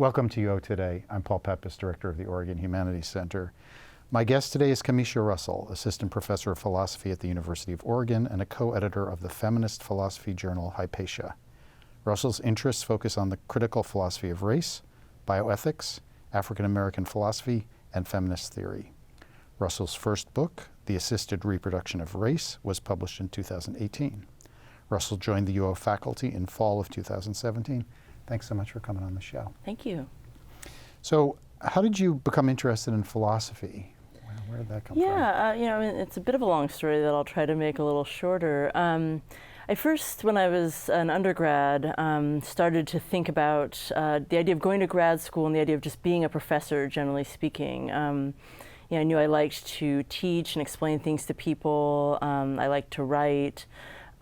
Welcome to UO Today. I'm Paul Peppis, Director of the Oregon Humanities Center. My guest today is Camisha Russell, Assistant Professor of Philosophy at the University of Oregon and a co-editor of the feminist philosophy journal Hypatia. Russell's interests focus on the critical philosophy of race, bioethics, African American philosophy, and feminist theory. Russell's first book, The Assisted Reproduction of Race, was published in 2018. Russell joined the UO faculty in fall of 2017. Thanks so much for coming on the show. Thank you. So, how did you become interested in philosophy? Where did that come from? It's a bit of a long story that I'll try to make a little shorter. I first, when I was an undergrad, started to think about the idea of going to grad school and the idea of just being a professor, generally speaking. I knew I liked to teach and explain things to people. I liked to write.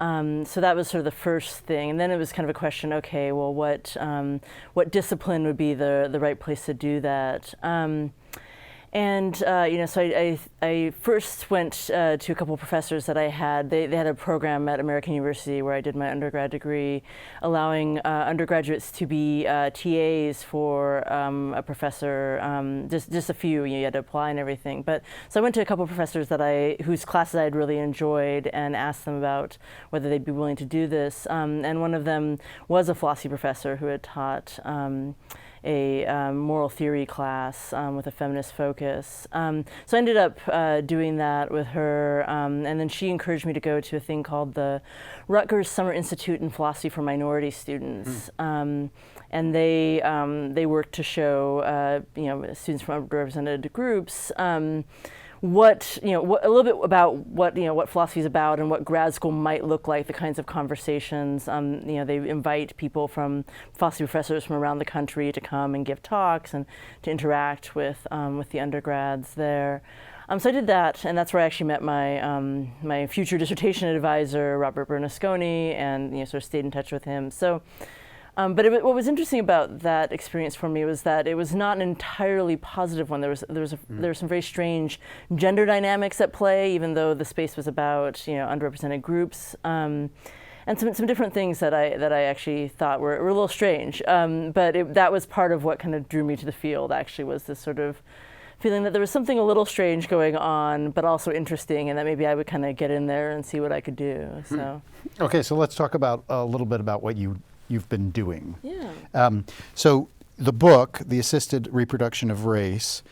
So that was sort of the first thing, and then it was kind of a question. Okay, well, what discipline would be the right place to do that? So I first went to a couple of professors that I had. They had a program at American University where I did my undergrad degree, allowing undergraduates to be TAs for a professor, just a few. You had to apply and everything. But so I went to a couple of professors whose classes I had really enjoyed and asked them about whether they'd be willing to do this. And one of them was a philosophy professor who had taught a moral theory class with a feminist focus. So I ended up doing that with her, and then she encouraged me to go to a thing called the Rutgers Summer Institute in Philosophy for Minority Students. And they work to show students from underrepresented groups a little bit about what philosophy is about and what grad school might look like, the kinds of conversations. They invite people from philosophy professors from around the country to come and give talks and to interact with the undergrads there. So I did that, and that's where I actually met my future dissertation advisor, Robert Bernasconi, and sort of stayed in touch with him. So. But what was interesting about that experience for me was that it was not an entirely positive one. There were some very strange gender dynamics at play, even though the space was about underrepresented groups, and some different things that I actually thought were a little strange. But that was part of what kind of drew me to the field. Actually, was this sort of feeling that there was something a little strange going on, but also interesting, and that maybe I would kind of get in there and see what I could do. So. Okay, so let's talk about a little bit about what you've been doing. Yeah. So the book, The Assisted Reproduction of Race,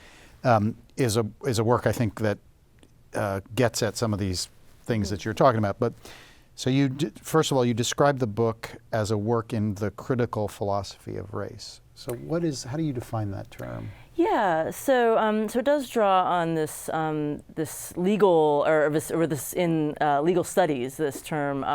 is a work I think that gets at some of these things that you're talking about. But so first of all, you describe the book as a work in the critical philosophy of race. So how do you define that term? Yeah, so it does draw on this legal in legal studies, this term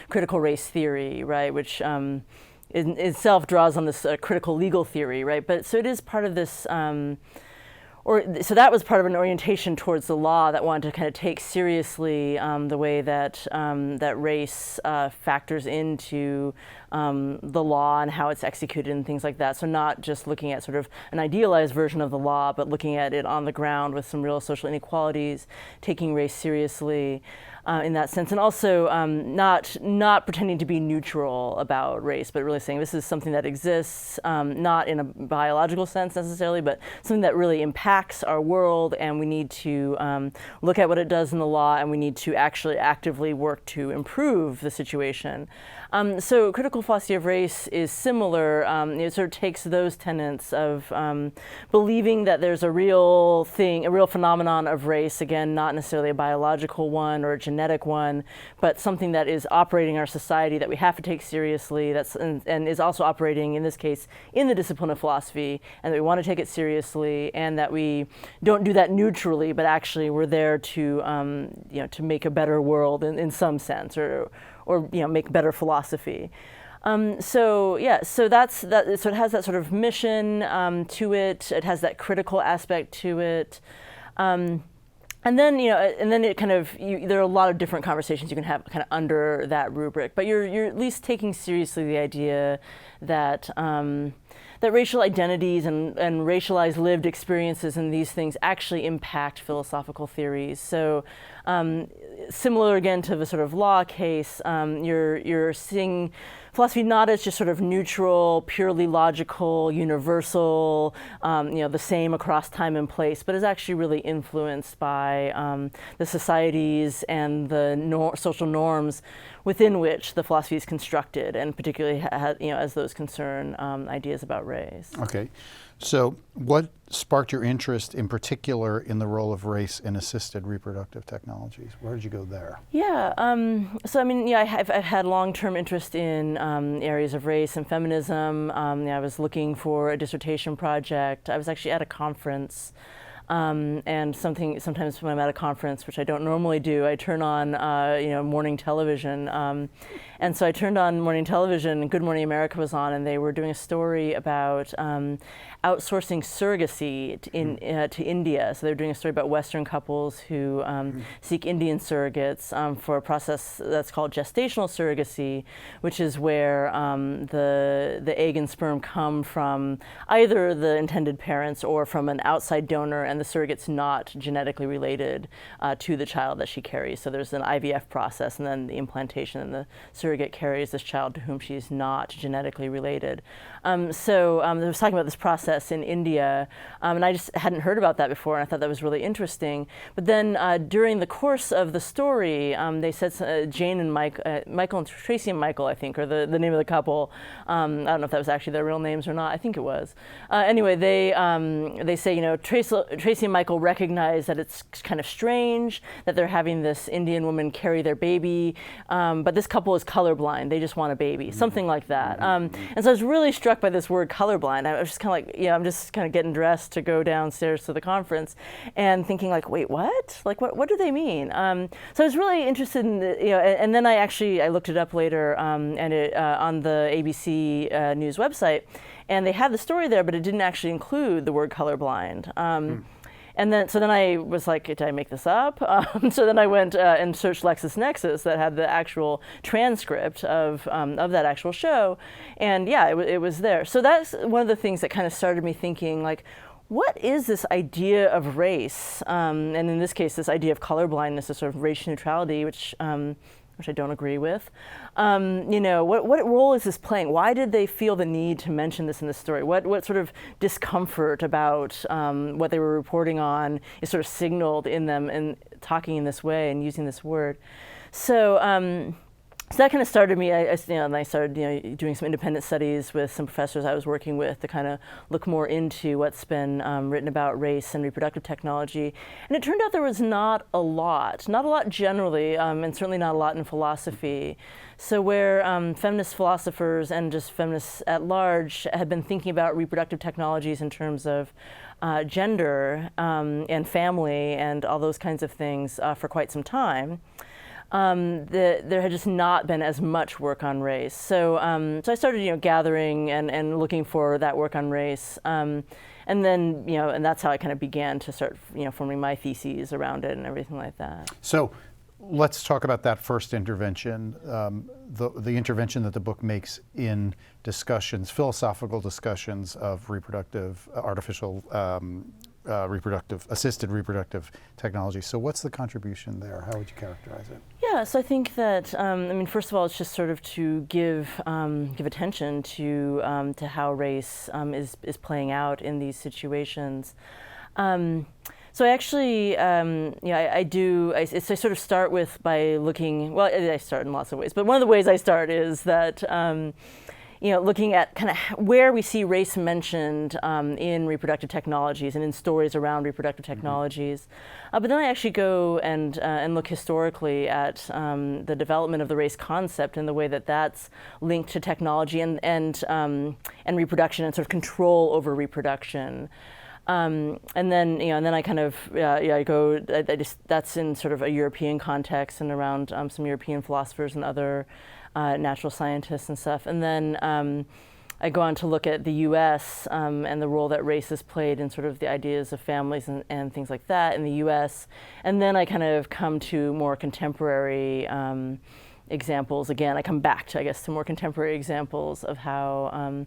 critical race theory, right, which in itself draws on this critical legal theory, right? But so it is part of this. So that was part of an orientation towards the law that wanted to kind of take seriously the way that race factors into the law and how it's executed and things like that. So not just looking at sort of an idealized version of the law, but looking at it on the ground with some real social inequalities, taking race seriously. In that sense, and also not pretending to be neutral about race, but really saying this is something that exists, not in a biological sense necessarily, but something that really impacts our world, and we need to look at what it does in the law, and we need to actually actively work to improve the situation. So critical philosophy of race is similar. It sort of takes those tenets of believing that there's a real thing, a real phenomenon of race, again, not necessarily a biological one or a genetic one, but something that is operating our society that we have to take seriously, and is also operating, in this case, in the discipline of philosophy, and that we want to take it seriously, and that we don't do that neutrally, but actually we're there to make a better world in some sense, or make better philosophy. So that's that. So it has that sort of mission to it. It has that critical aspect to it. And then it kind of, there are a lot of different conversations you can have kind of under that rubric, but you're at least taking seriously the idea that that racial identities and racialized lived experiences and these things actually impact philosophical theories. So similar again to the sort of law case, you're seeing philosophy not as just sort of neutral, purely logical, universal, the same across time and place, but is actually really influenced by the societies and the social norms within which the philosophy is constructed, and particularly as those concern ideas about race. Okay. So what sparked your interest in particular in the role of race in assisted reproductive technologies? Where did you go there? Yeah, I've had long-term interest in areas of race and feminism. I was looking for a dissertation project. I was actually at a conference, and sometimes when I'm at a conference, which I don't normally do, I turn on morning television. And so I turned on morning television, and Good Morning America was on, and they were doing a story about outsourcing surrogacy to India. So they were doing a story about Western couples who seek Indian surrogates for a process that's called gestational surrogacy, which is where the egg and sperm come from either the intended parents or from an outside donor, and the surrogate's not genetically related to the child that she carries. So there's an IVF process, and then the implantation, and the surrogate carries this child to whom she's not genetically related. So I was talking about this process in India, and I just hadn't heard about that before, and I thought that was really interesting. But then during the course of the story, they said Jane and Michael and Tracy and Michael, I think, are the name of the couple. I don't know if that was actually their real names or not. I think it was. Anyway, they say, Tracy and Michael recognize that it's kind of strange that they're having this Indian woman carry their baby, but this couple is colorblind. They just want a baby, something like that. And so I was really struck by this word colorblind. I was just kind of like, I'm just kind of getting dressed to go downstairs to the conference and thinking like, wait, what? Like, what do they mean? So I was really interested in, and then I looked it up later and on the ABC News website, and they had the story there, but it didn't actually include the word colorblind. And then, so then I was like, did I make this up? So then I went and searched LexisNexis that had the actual transcript of that actual show, and yeah, it was there. So that's one of the things that kind of started me thinking, like, what is this idea of race? And in this case, this idea of colorblindness, this sort of racial neutrality, which I don't agree with. What role is this playing? Why did they feel the need to mention this in the story? What sort of discomfort about what they were reporting on is sort of signaled in them and talking in this way and using this word? So that kind of started me. I started doing some independent studies with some professors I was working with to kind of look more into what's been written about race and reproductive technology. And it turned out there was not a lot generally, and certainly not a lot in philosophy. So where feminist philosophers and just feminists at large had been thinking about reproductive technologies in terms of gender and family and all those kinds of things for quite some time, there had just not been as much work on race. So I started, gathering and looking for that work on race, and then, and that's how I kind of began to start, forming my theses around it and everything like that. So let's talk about that first intervention, the intervention that the book makes in discussions, philosophical discussions of reproductive, assisted reproductive technology. So what's the contribution there? How would you characterize it? Yeah, so I think that, first of all, it's just sort of to give attention to how race is playing out in these situations. So I actually, I sort of start by looking, well, I start in lots of ways, but one of the ways I start is that, looking at kind of where we see race mentioned in reproductive technologies and in stories around reproductive technologies. But then I actually go and look historically at the development of the race concept and the way that that's linked to technology and reproduction and sort of control over reproduction. And then I kind of, I go, that's in sort of a European context and around some European philosophers and other natural scientists and stuff. And then I go on to look at the US and the role that race has played in sort of the ideas of families and things like that in the US. And then I kind of come to more contemporary examples. Again, I come back to, to more contemporary examples of how,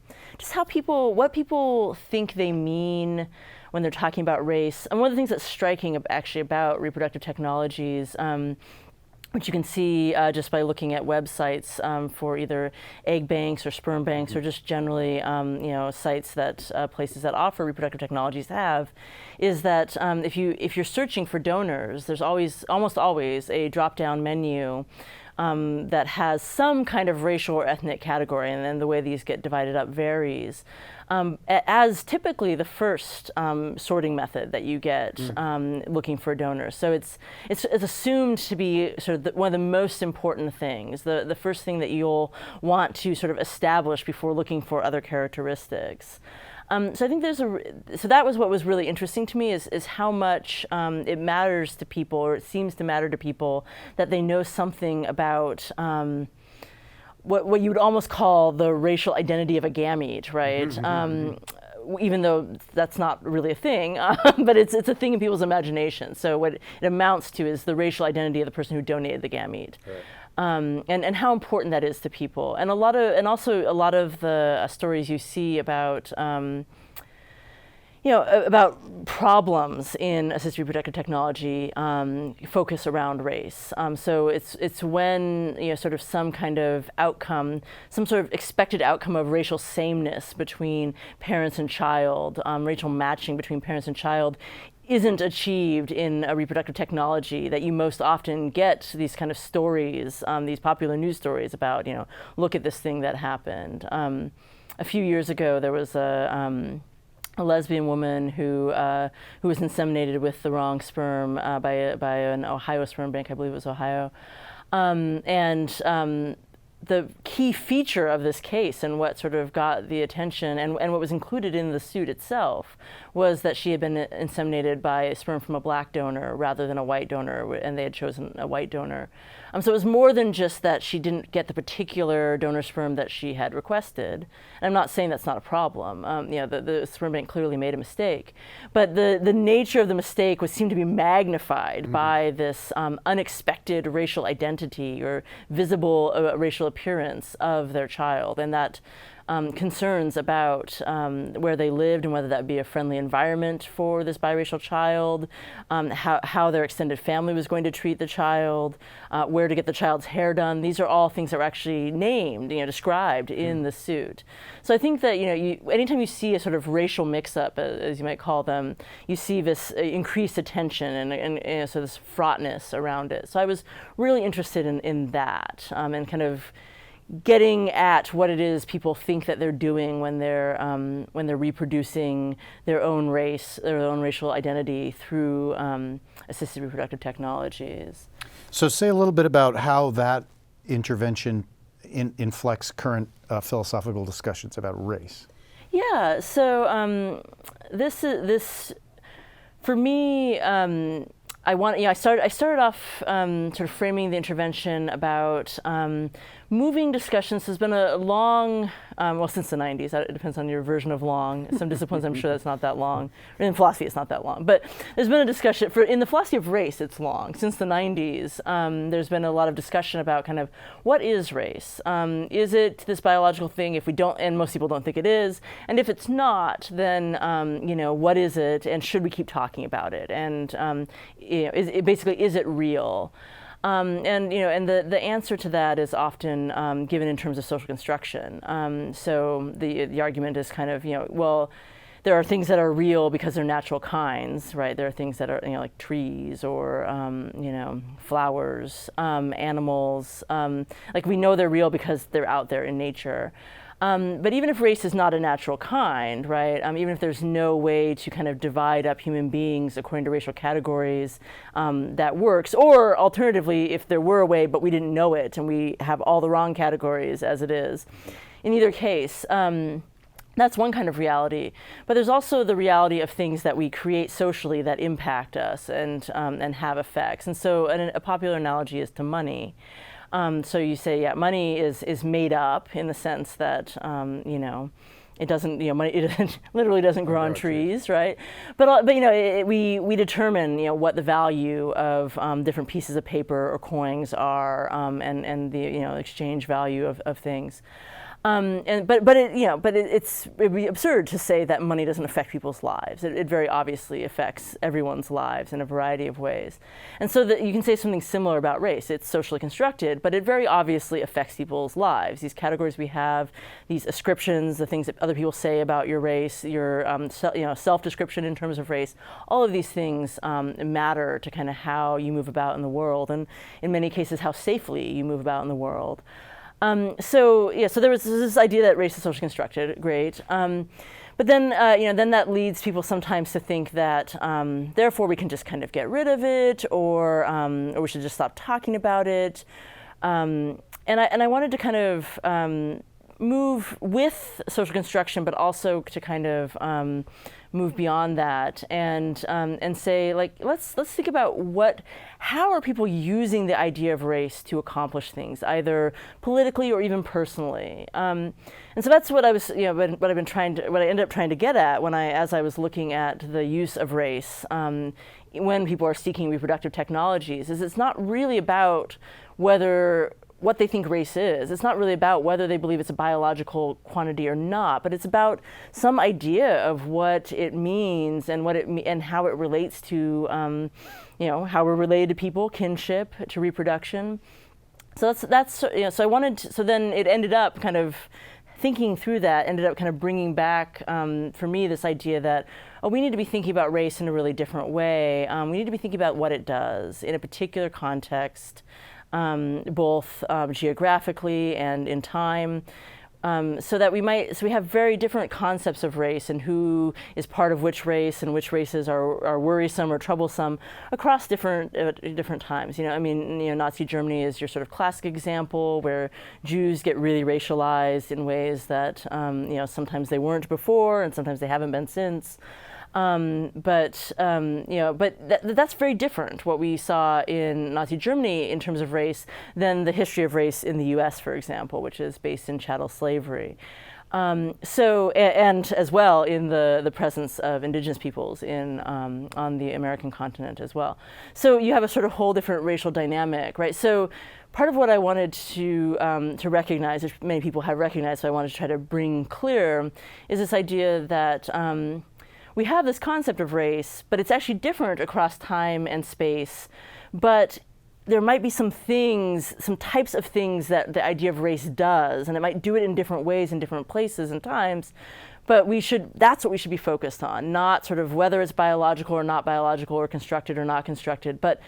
what people think they mean when they're talking about race. And one of the things that's striking actually about reproductive technologies which you can see just by looking at websites for either egg banks or sperm banks, or just generally, sites that places that offer reproductive technologies have, is that if you're searching for donors, there's almost always a drop-down menu that has some kind of racial or ethnic category, and then the way these get divided up varies. As typically the first sorting method that you get looking for donors. So it's assumed to be sort of one of the most important things, the first thing that you'll want to sort of establish before looking for other characteristics. So I think so that was what was really interesting to me, is how much it matters to people, or it seems to matter to people, that they know something about what you would almost call the racial identity of a gamete, right? Even though that's not really a thing, but it's a thing in people's imagination. So what it amounts to is the racial identity of the person who donated the gamete. Right. And how important that is to people, and also a lot of the stories you see about about problems in assisted reproductive technology focus around race. So it's when sort of some kind of outcome, some sort of expected outcome of racial sameness between parents and child, racial matching between parents and child, isn't achieved in a reproductive technology, that you most often get these kind of stories, these popular news stories about, look at this thing that happened. A few years ago, there was a lesbian woman who was inseminated with the wrong sperm by an Ohio sperm bank. I believe it was Ohio. The key feature of this case, and what sort of got the attention, and what was included in the suit itself, was that she had been inseminated by sperm from a black donor rather than a white donor, and they had chosen a white donor. So it was more than just that she didn't get the particular donor sperm that she had requested. And I'm not saying that's not a problem. The sperm bank clearly made a mistake. But the nature of the mistake seemed to be magnified by this unexpected racial identity, or visible racial appearance of their child, and that concerns about where they lived and whether that would be a friendly environment for this biracial child, how their extended family was going to treat the child, where to get the child's hair done. These are all things that were actually named, described in the suit. So I think that anytime you see a sort of racial mix-up, as you might call them, you see this increased attention and so this fraughtness around it. So I was really interested in that, and kind of getting at what it is people think that they're doing when they're reproducing their own race, their own racial identity through assisted reproductive technologies. So say a little bit about how that intervention inflects current philosophical discussions about race. Yeah. So this for me. I started off sort of framing the intervention about moving discussions. There's been a long, since the 90s, it depends on your version of long. Some disciplines, I'm sure that's not that long. In philosophy, it's not that long. But there's been a discussion, in the philosophy of race, it's long. Since the 90s, there's been a lot of discussion about kind of, what is race? Is it this biological thing? If we don't, and most people don't think it is, and if it's not, then, what is it? And should we keep talking about it? And, is it real? And the answer to that is often given in terms of social construction. So the argument is kind of, there are things that are real because they're natural kinds, right? There are things that are, like trees or, flowers, animals. Like we know they're real because they're out there in nature. But even if race is not a natural kind, right? Even if there's no way to kind of divide up human beings according to racial categories that works, or alternatively, if there were a way but we didn't know it and we have all the wrong categories as it is, in either case, that's one kind of reality. But there's also the reality of things that we create socially that impact us and have effects. And so a popular analogy is to money. So you say, money is made up in the sense that, it doesn't, money it literally doesn't grow on trees, right? But we determine, what the value of different pieces of paper or coins are, and the exchange value of things. It'd be absurd to say that money doesn't affect people's lives. It very obviously affects everyone's lives in a variety of ways. And so that you can say something similar about race. It's socially constructed, but it very obviously affects people's lives. These categories we have, these ascriptions, the things that other people say about your race, your self-description in terms of race, all of these things matter to kind of how you move about in the world, and in many cases how safely you move about in the world. So there was this idea that race is socially constructed, great. But then, then that leads people sometimes to think that therefore we can just kind of get rid of it, or we should just stop talking about it. And I wanted to kind of move with social construction, but also to kind of move beyond that and say, like, let's think about how are people using the idea of race to accomplish things, either politically or even personally. And so that's what I was, what I ended up trying to get at as I was looking at the use of race when people are seeking reproductive technologies, is it's not really about what they think race is. It's not really about whether they believe it's a biological quantity or not, but it's about some idea of what it means and and how it relates to, how we're related to people, kinship, to reproduction. So so then it ended up kind of thinking through that, ended up kind of bringing back for me this idea that, we need to be thinking about race in a really different way. We need to be thinking about what it does in a particular context, both geographically and in time, so we have very different concepts of race and who is part of which race and which races are worrisome or troublesome across different times. Nazi Germany is your sort of classic example, where Jews get really racialized in ways that sometimes they weren't before and sometimes they haven't been since. But that's very different, what we saw in Nazi Germany in terms of race, than the history of race in the U.S., for example, which is based in chattel slavery. And as well in the presence of indigenous peoples on the American continent as well. So you have a sort of whole different racial dynamic, right? So part of what I wanted to recognize, which many people have recognized, so I wanted to try to bring clear, is this idea that we have this concept of race, but it's actually different across time and space. But there might be some types of things that the idea of race does, and it might do it in different ways in different places and times. But that's what we should be focused on, not sort of whether it's biological or not biological, or constructed or not constructed, but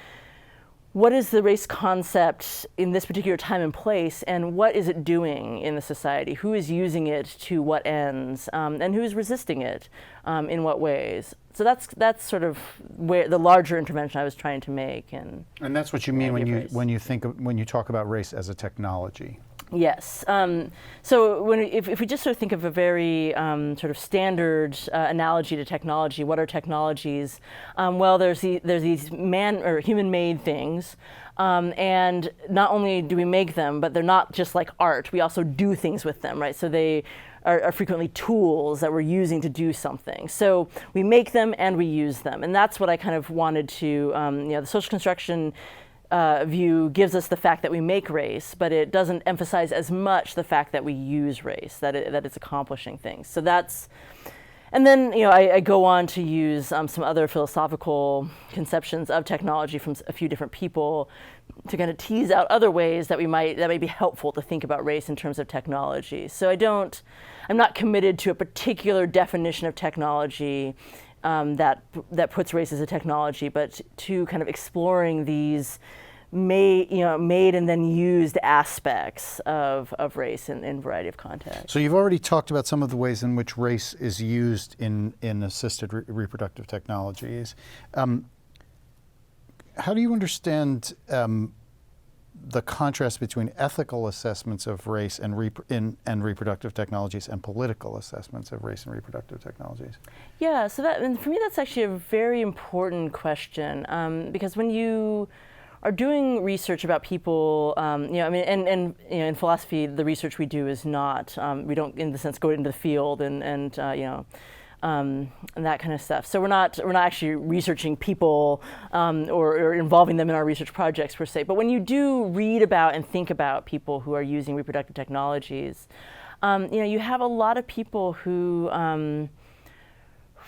what is the race concept in this particular time and place, and what is it doing in the society? Who is using it to what ends, and who is resisting it in what ways? So that's sort of where the larger intervention I was trying to make. And that's what you mean when you talk about race as a technology. Yes. So if we just sort of think of a very sort of standard analogy to technology, what are technologies? Well, there's these human-made things, and not only do we make them, but they're not just like art. We also do things with them, right? So they are frequently tools that we're using to do something. So we make them and we use them, and that's what I kind of wanted to. The social construction view gives us the fact that we make race, but it doesn't emphasize as much the fact that we use race, that it's accomplishing things. So and then I go on to use some other philosophical conceptions of technology from a few different people to kind of tease out other ways that may be helpful to think about race in terms of technology. So I'm not committed to a particular definition of technology that puts race as a technology, but to kind of exploring these made and then used aspects of race in a variety of contexts. So you've already talked about some of the ways in which race is used in assisted reproductive technologies. How do you understand the contrast between ethical assessments of race and reproductive technologies and political assessments of race and reproductive technologies? Yeah, so for me that's actually a very important question, because when you are doing research about people, in philosophy the research we do is not, we don't in the sense go into the field and that kind of stuff. So we're not actually researching people or involving them in our research projects per se. But when you do read about and think about people who are using reproductive technologies, You have a lot of people who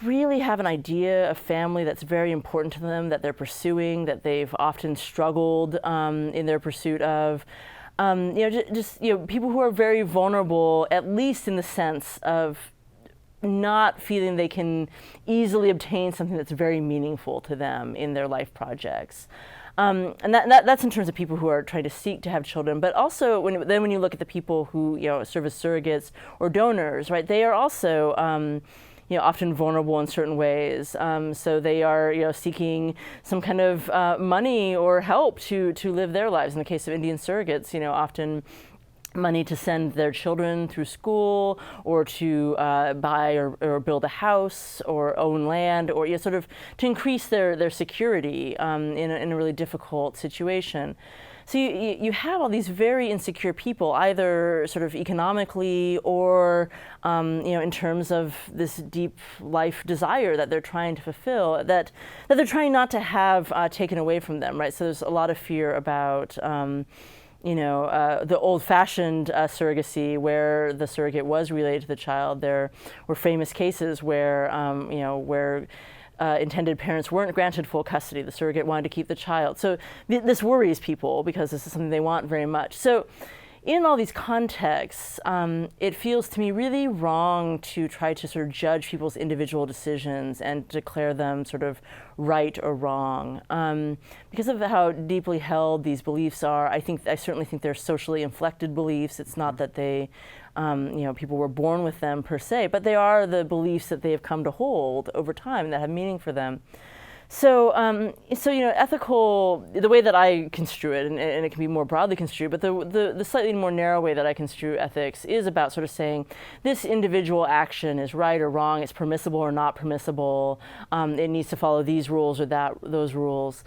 really have an idea of family that's very important to them, that they're pursuing, that they've often struggled in their pursuit of. Just people who are very vulnerable, at least in the sense of not feeling they can easily obtain something that's very meaningful to them in their life projects. And that's in terms of people who are trying to seek to have children, but also when you look at the people who serve as surrogates or donors, right? They are also often vulnerable in certain ways. So they are seeking some kind of money or help to live their lives. In the case of Indian surrogates, often money to send their children through school, or to buy or build a house or own land, or sort of to increase their security in a really difficult situation. So you have all these very insecure people, either sort of economically or in terms of this deep life desire that they're trying to fulfill, that they're trying not to have taken away from them, right? So there's a lot of fear about the old-fashioned surrogacy, where the surrogate was related to the child. There were famous cases where intended parents weren't granted full custody. The surrogate wanted to keep the child. So this worries people because this is something they want very much. So in all these contexts, it feels to me really wrong to try to sort of judge people's individual decisions and declare them sort of right or wrong. Because of how deeply held these beliefs are, I certainly think they're socially inflected beliefs. It's not that they people were born with them per se, but they are the beliefs that they have come to hold over time that have meaning for them. So, ethical, the way that I construe it, and it can be more broadly construed, but the slightly more narrow way that I construe ethics is about sort of saying this individual action is right or wrong, it's permissible or not permissible, it needs to follow these rules or those rules.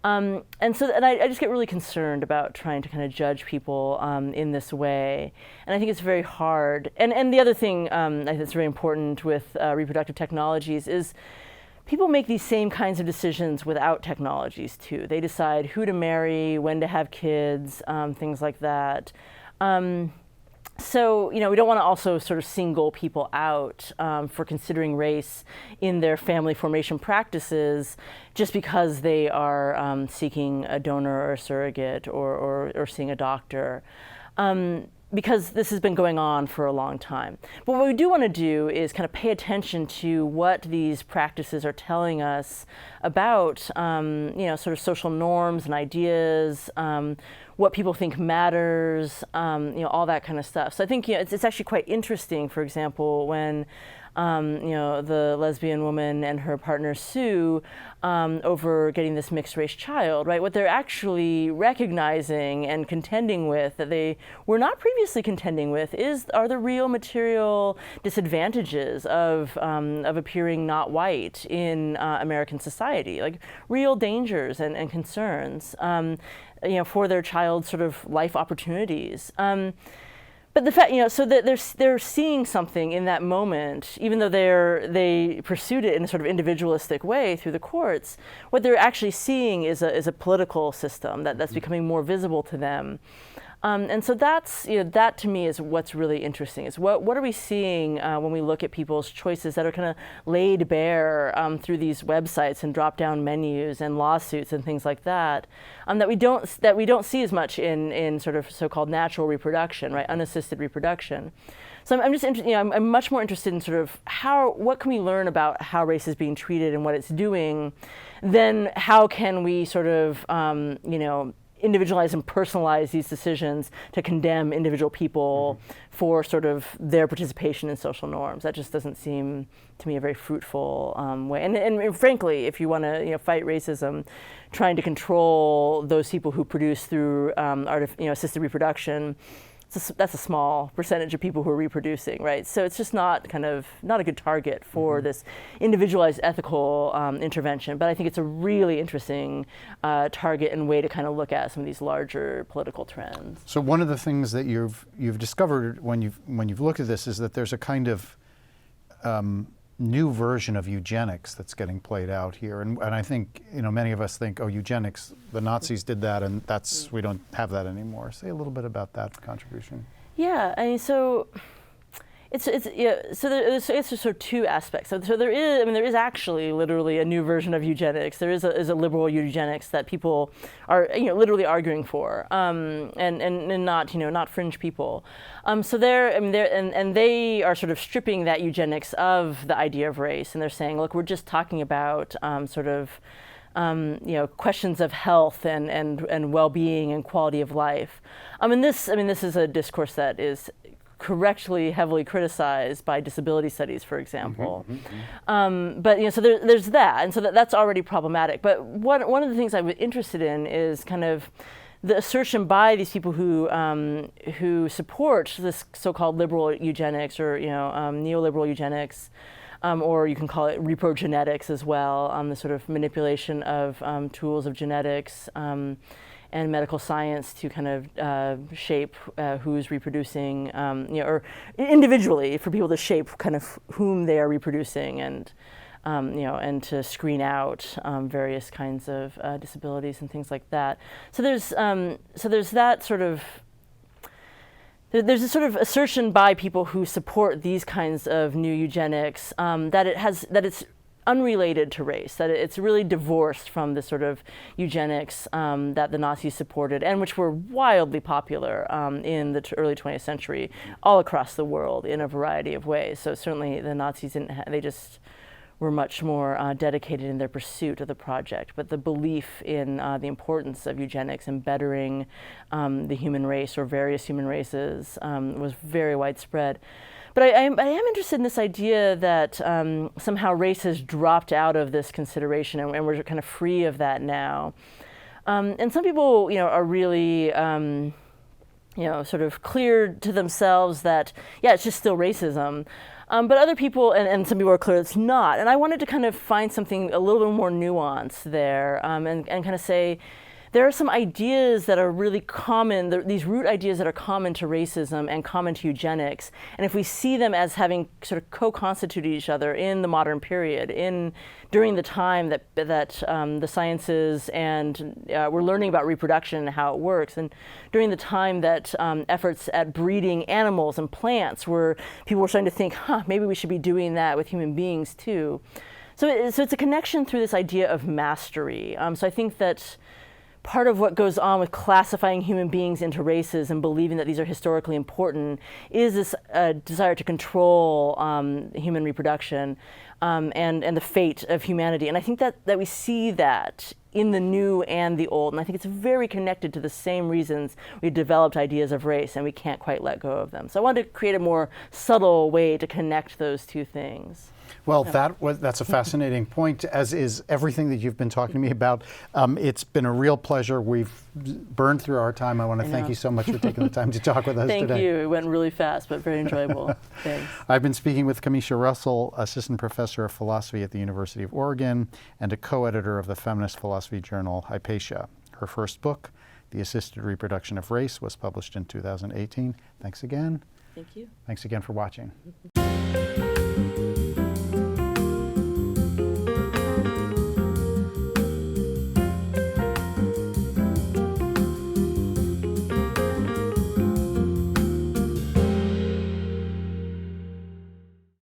And I just get really concerned about trying to kind of judge people in this way. And I think it's very hard. And the other thing I think that's very important with reproductive technologies is people make these same kinds of decisions without technologies too. They decide who to marry, when to have kids, things like that. So, we don't want to also sort of single people out for considering race in their family formation practices just because they are seeking a donor or a surrogate or seeing a doctor. Because this has been going on for a long time. But what we do want to do is kind of pay attention to what these practices are telling us about, sort of social norms and ideas, what people think matters, all that kind of stuff. So I think it's actually quite interesting, for example, when the lesbian woman and her partner sue over getting this mixed race child, right? What they're actually recognizing and contending with that they were not previously contending with are the real material disadvantages of appearing not white in American society, like real dangers and concerns, for their child's sort of life opportunities. But the fact, so that they're seeing something in that moment, even though they pursued it in a sort of individualistic way through the courts. What they're actually seeing is a political system that's becoming more visible to them. And so that's, that to me is what's really interesting, is what are we seeing when we look at people's choices that are kind of laid bare through these websites and drop-down menus and lawsuits and things like that, that we don't see as much in sort of so-called natural reproduction, right, unassisted reproduction. So I'm just interested, I'm much more interested in sort of what can we learn about how race is being treated and what it's doing, than how can we sort of, individualize and personalize these decisions to condemn individual people for sort of their participation in social norms. That just doesn't seem to me a very fruitful way. And frankly, if you want to fight racism, trying to control those people who produce through assisted reproduction, that's a small percentage of people who are reproducing, right? So it's just not a good target for this individualized ethical intervention. But I think it's a really interesting target and way to kind of look at some of these larger political trends. So one of the things that you've discovered when you've looked at this is that there's a kind of new version of eugenics that's getting played out here, and I think many of us think, oh, eugenics, the Nazis did that, and we don't have that anymore. Say a little bit about that contribution. Yeah, I mean, so Yeah, so there's sort of two aspects. So there is actually literally a new version of eugenics. There is a liberal eugenics that people are literally arguing for, and not not fringe people. So they are sort of stripping that eugenics of the idea of race, and they're saying, look, we're just talking about sort of questions of health and well-being and quality of life. This is a discourse that is correctly heavily criticized by disability studies, for example. But so there's that, and so that's already problematic. But one of the things I was interested in is kind of the assertion by these people who support this so-called liberal eugenics or neoliberal eugenics, or you can call it reprogenetics as well, the sort of manipulation of tools of genetics and medical science to kind of shape who's reproducing, or individually for people to shape kind of whom they are reproducing, and and to screen out various kinds of disabilities and things like that. So there's that sort of. There's a sort of assertion by people who support these kinds of new eugenics that it's unrelated to race, that it's really divorced from the sort of eugenics that the Nazis supported and which were wildly popular in the early 20th century all across the world in a variety of ways. So certainly the Nazis they just were much more dedicated in their pursuit of the project. But the belief in the importance of eugenics and bettering the human race or various human races was very widespread. But I am interested in this idea that somehow race has dropped out of this consideration, and we're kind of free of that now. And some people, are really, sort of clear to themselves that, yeah, it's just still racism. But other people, and some people are clear it's not. And I wanted to kind of find something a little bit more nuanced there, and kind of say, there are some ideas that are really common, these root ideas that are common to racism and common to eugenics. And if we see them as having sort of co-constituted each other in the modern period, during the time that the sciences and we're learning about reproduction and how it works, and during the time that efforts at breeding animals and plants were, people were starting to think, maybe we should be doing that with human beings too. So it's a connection through this idea of mastery. So I think that part of what goes on with classifying human beings into races and believing that these are historically important is this desire to control human reproduction and the fate of humanity. And I think that we see that in the new and the old. And I think it's very connected to the same reasons we developed ideas of race and we can't quite let go of them. So I wanted to create a more subtle way to connect those two things. Well, that's a fascinating point, as is everything that you've been talking to me about. It's been a real pleasure. We've burned through our time. I want to thank you so much for taking the time to talk with us today. Thank you. It went really fast, but very enjoyable. Thanks. I've been speaking with Camisha Russell, Assistant Professor of Philosophy at the University of Oregon and a co-editor of the feminist philosophy journal Hypatia. Her first book, The Assisted Reproduction of Race, was published in 2018. Thanks again. Thank you. Thanks again for watching.